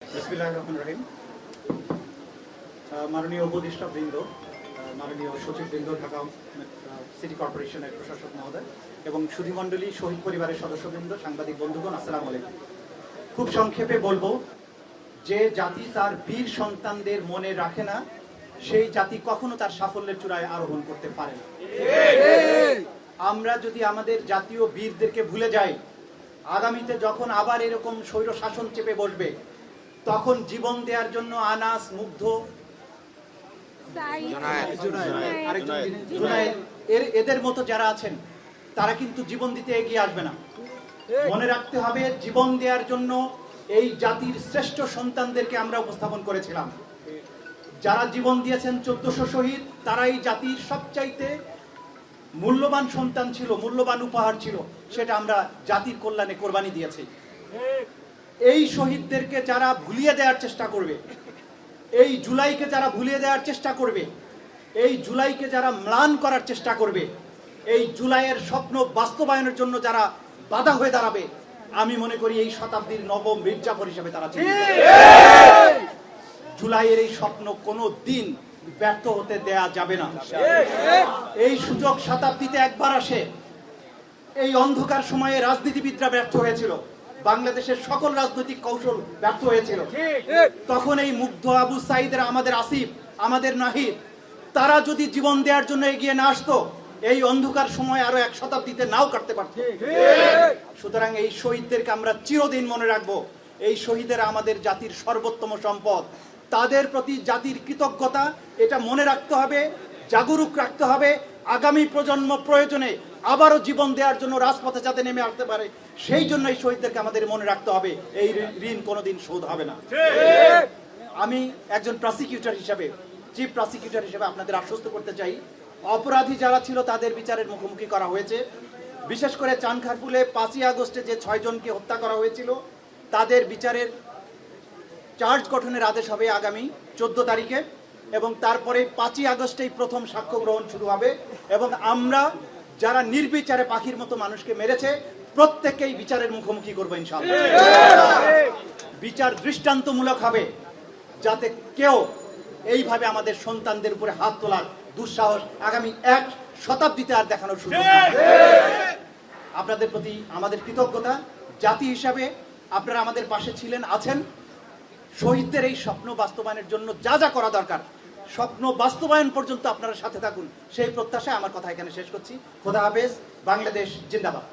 বিসমিল্লাহির রহমানির রহিম। মাননীয় উপদেষ্টা বৃন্দ, মাননীয় সচিববৃন্দ, ঢাকা সিটি কর্পোরেশনের প্রশাসক মহোদয় এবং সুধীমণ্ডলী, শহীদ পরিবারের সদস্যবৃন্দ, সাংবাদিক বন্ধুগণ, আসসালামু আলাইকুম। খুব সংক্ষেপে বলবো, যে জাতি তার বীর সন্তানদের মনে রাখে না, সেই জাতি কখনো তার সাফল্যের চূড়ায় আরোহণ করতে পারে না। আমরা যদি আমাদের জাতীয় বীরদেরকে ভুলে যাই, আগামীতে যখন আবার এরকম স্বৈর শাসন চেপে বসবে, তখন জীবন দেওয়ার জন্য আনাস, মুগ্ধ, এদের মতো যারা আছেন তারা কিন্তু জীবন দিতে এগিয়ে আসবে না। মনে রাখতে হবে, জীবন দেওয়ার জন্য এই জাতির শ্রেষ্ঠ সন্তানদেরকে আমরা উপস্থাপন করেছিলাম। যারা জীবন দিয়েছেন 1400 শহীদ, তারা এই জাতির সবচাইতে মূল্যবান সন্তান ছিল, মূল্যবান উপহার ছিল, সেটা আমরা জাতির কল্যাণে কোরবানি দিয়েছি। এই শহীদদেরকে যারা ভুলিয়ে দেওয়ার চেষ্টা করবে, এই জুলাইকে যারা ভুলিয়ে দেওয়ার চেষ্টা করবে, এই জুলাইকে যারা ম্লান করার চেষ্টা করবে, এই জুলাইয়ের স্বপ্ন বাস্তবায়নের জন্য যারা বাধা হয়ে দাঁড়াবে, আমি মনে করি এই শতাব্দীর নবম মির্জাফর হিসেবে তারা চিহ্নিত। জুলাইয়ের এই স্বপ্ন কোনো দিন ব্যর্থ হতে দেয়া যাবে না। এই সুযোগ শতাব্দীতে একবার আসে। এই অন্ধকার সময়ে রাজনীতিবিদরা ব্যর্থ হয়েছিল, বাংলাদেশের সকল রাজনৈতিক কৌশল ব্যর্থ হয়েছিল। তখন এই মুগ্ধ, আবু সাইদের, আমাদের আসিফ, আমাদের নাহিদ, তারা যদি জীবন দেওয়ার জন্য এগিয়ে না আসতো, এই অন্ধকার সময় আরো এক শতাব্দীতে নাও কাটতে পারত। সুতরাং এই শহীদদেরকে আমরা চিরদিন মনে রাখবো। এই শহীদেরা আমাদের জাতির সর্বোত্তম সম্পদ। তাদের প্রতি জাতির কৃতজ্ঞতা এটা মনে রাখতে হবে, জাগরুক রাখতে হবে। আগামী প্রজন্ম প্রয়োজনে আবারও জীবন দেওয়ার জন্য রাজপথে যাতে নেমে আসতে পারে, সেই জন্য এই শহীদদেরকে আমাদের মনে রাখতে হবে। এই ঋণ কোনোদিন শোধ হবে না। আমি একজন প্রসিকিউটর হিসেবে, চিফ প্রসিকিউটর হিসেবে আপনাদের আশ্বস্ত করতে চাই, অপরাধী যারা ছিল তাদের বিচারের মুখোমুখি করা হয়েছে। বিশেষ করে চানখারপুলে 5ই আগস্টে যে 6 জনকে হত্যা করা হয়েছিল, তাদের বিচারের চার্জ গঠনের আদেশ হবে আগামী 14 তারিখে, এবং তারপরে 5ই আগস্টেই প্রথম সাক্ষ্য গ্রহণ শুরু হবে। এবং আমরা যারা নির্বিচারে পাখির মতো মানুষকে মেরেছে, প্রত্যেককেই বিচারের মুখোমুখি করবো ইনশাআল্লাহ। বিচার দৃষ্টান্তমূলক হবে, যাতে কেউ এইভাবে আমাদের সন্তানদের উপরে হাত তোলার দুঃসাহস আগামী এক শতাব্দীতে আর দেখানোর সুযোগ নেই। আপনাদের প্রতি আমাদের কৃতজ্ঞতা। জাতি হিসাবে আপনারা আমাদের পাশে ছিলেন, আছেন। শহীদদের এই স্বপ্ন বাস্তবায়নের জন্য যা যা করা দরকার, স্বপ্ন বাস্তবায়ন পর্যন্ত আপনারা সাথে থাকুন, সেই প্রত্যাশায় আমার কথা এখানে শেষ করছি। খোদা হাফেজ। বাংলাদেশ জিন্দাবাদ।